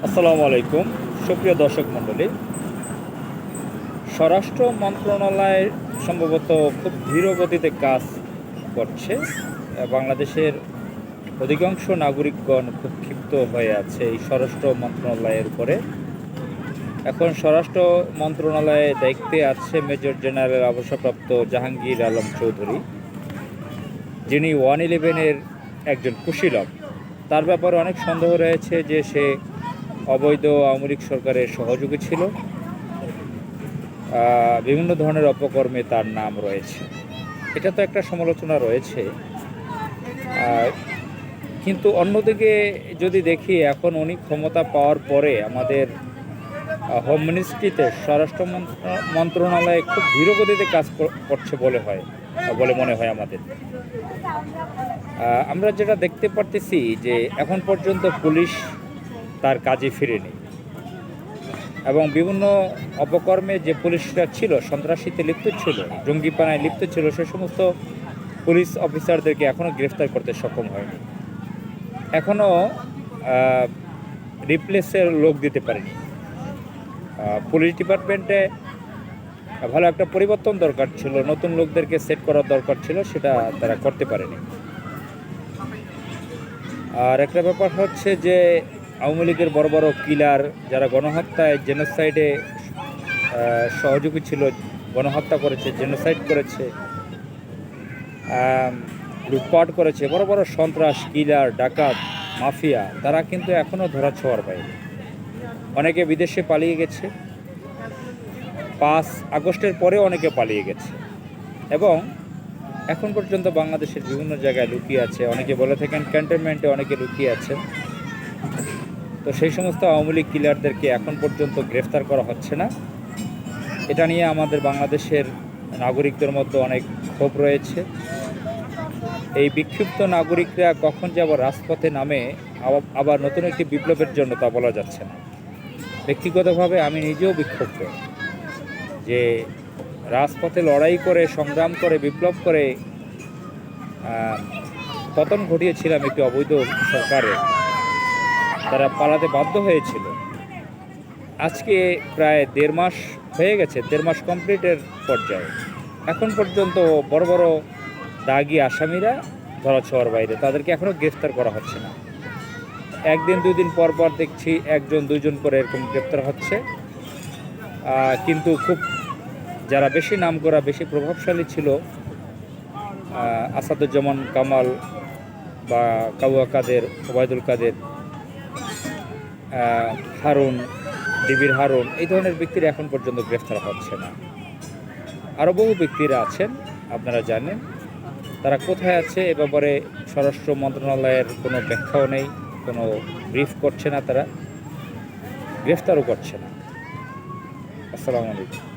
আসসালামু আলাইকুম সুপ্রিয় দর্শক মণ্ডলী। স্বরাষ্ট্র মন্ত্রণালয় সম্ভবত খুব ধীর গতিতে কাজ করছে। বাংলাদেশের অধিকাংশ নাগরিকগণ খুব ক্ষিপ্ত হয়ে আছে এই স্বরাষ্ট্র মন্ত্রণালয়ের উপরে। এখন স্বরাষ্ট্র মন্ত্রণালয়ে দায়িত্বে আছে মেজর জেনারেল অবসরপ্রাপ্ত জাহাঙ্গীর আলম চৌধুরী, যিনি 111-এর একজন কুশীলব। তার ব্যাপারে অনেক সন্দেহ রয়েছে যে সে অবৈধ আওয়ামী লীগ সরকারের সহযোগী ছিল। বিভিন্ন ধরনের অপকর্মে তার নাম রয়েছে, এটা তো একটা সমালোচনা রয়েছে। কিন্তু অন্যদিকে যদি দেখি, এখন উনি ক্ষমতা পাওয়ার পরে আমাদের হোম মিনিস্ট্রিতে স্বরাষ্ট্র মন্ত্রণালয়ে খুব ধীরগতিতে কাজ করছে বলে মনে হয় আমাদের। আমরা যেটা দেখতে পারতেছি যে এখন পর্যন্ত পুলিশ তার কাজে ফিরেনি, এবং বিভিন্ন অপকর্মে যে পুলিশরা ছিল, সন্ত্রাসীতে লিপ্ত ছিল, জঙ্গিপানায় লিপ্ত ছিল, সে সমস্ত পুলিশ অফিসারদেরকে এখনও গ্রেফতার করতে সক্ষম হয়নি। এখনও রিপ্লেসের লোক দিতে পারেনি। পুলিশ ডিপার্টমেন্টে ভালো একটা পরিবর্তন দরকার ছিল, নতুন লোকদেরকে সেট করার দরকার ছিল, সেটা তারা করতে পারেনি। আর একটা ব্যাপার হচ্ছে যে আওয়ামী লীগের বড় বড় কিলার, যারা গণহত্যায় জেনোসাইডে সহযোগী ছিল, গণহত্যা করেছে, জেনোসাইড করেছে, লুটপাট করেছে, বড় বড় সন্ত্রাস, কিলার, ডাকাত, মাফিয়া, তারা কিন্তু এখনও ধরাছোঁয়ার বাইরে। অনেকে বিদেশে পালিয়ে গেছে, 5 আগস্টের পরে অনেকে পালিয়ে গেছে, এবং এখন পর্যন্ত বাংলাদেশের বিভিন্ন জায়গায় লুকিয়ে আছে। অনেকে বলে থাকেন ক্যান্টনমেন্টে অনেকে লুকিয়ে আছে। তো সেই সমস্ত আওয়ামী লীগ কিলারদেরকে এখন পর্যন্ত গ্রেফতার করা হচ্ছে না। এটা নিয়ে আমাদের বাংলাদেশের নাগরিকদের মধ্যে অনেক ক্ষোভ রয়েছে। এই বিক্ষুব্ধ নাগরিকরা কখন যে আবার রাজপথে নামে আবার নতুন একটি বিপ্লবের জন্য, তা বলা যাচ্ছে না। ব্যক্তিগতভাবে আমি নিজেও বিক্ষুব্ধ যে রাজপথে লড়াই করে, সংগ্রাম করে, বিপ্লব করে পতন ঘটিয়েছিলাম একটি অবৈধ সরকারের, তারা পালাতে বাধ্য হয়েছিল। আজকে প্রায় 1.5 মাস হয়ে গেছে, 1.5 মাস কমপ্লিটের পর্যায়ে। এখন পর্যন্ত বড় বড় দাগি আসামিরা ধরাছোঁয়ার বাইরে, তাদেরকে এখনও গ্রেফতার করা হচ্ছে না। 1 দিন 2 দিন পর পর দেখছি 1জন 2জন করে এরকম গ্রেফতার হচ্ছে। কিন্তু খুব যারা বেশি নামকরা, বেশি প্রভাবশালী ছিল, আসাদুজ্জামান কামাল বা কাউয়া কাদের, ওবায়দুল কাদের, হারুন, ডিবির হারুন, এই ধরনের ব্যক্তিরা এখন পর্যন্ত গ্রেফতার হচ্ছে না। আরও বহু ব্যক্তিরা আছেন, আপনারা জানেন, তারা কোথায় আছে এ ব্যাপারে স্বরাষ্ট্র মন্ত্রণালয়ের কোনো ব্যাখ্যাও নেই, কোনো ব্রিফ করছে না, তারা গ্রেফতারও করছে না। আসসালামু আলাইকুম।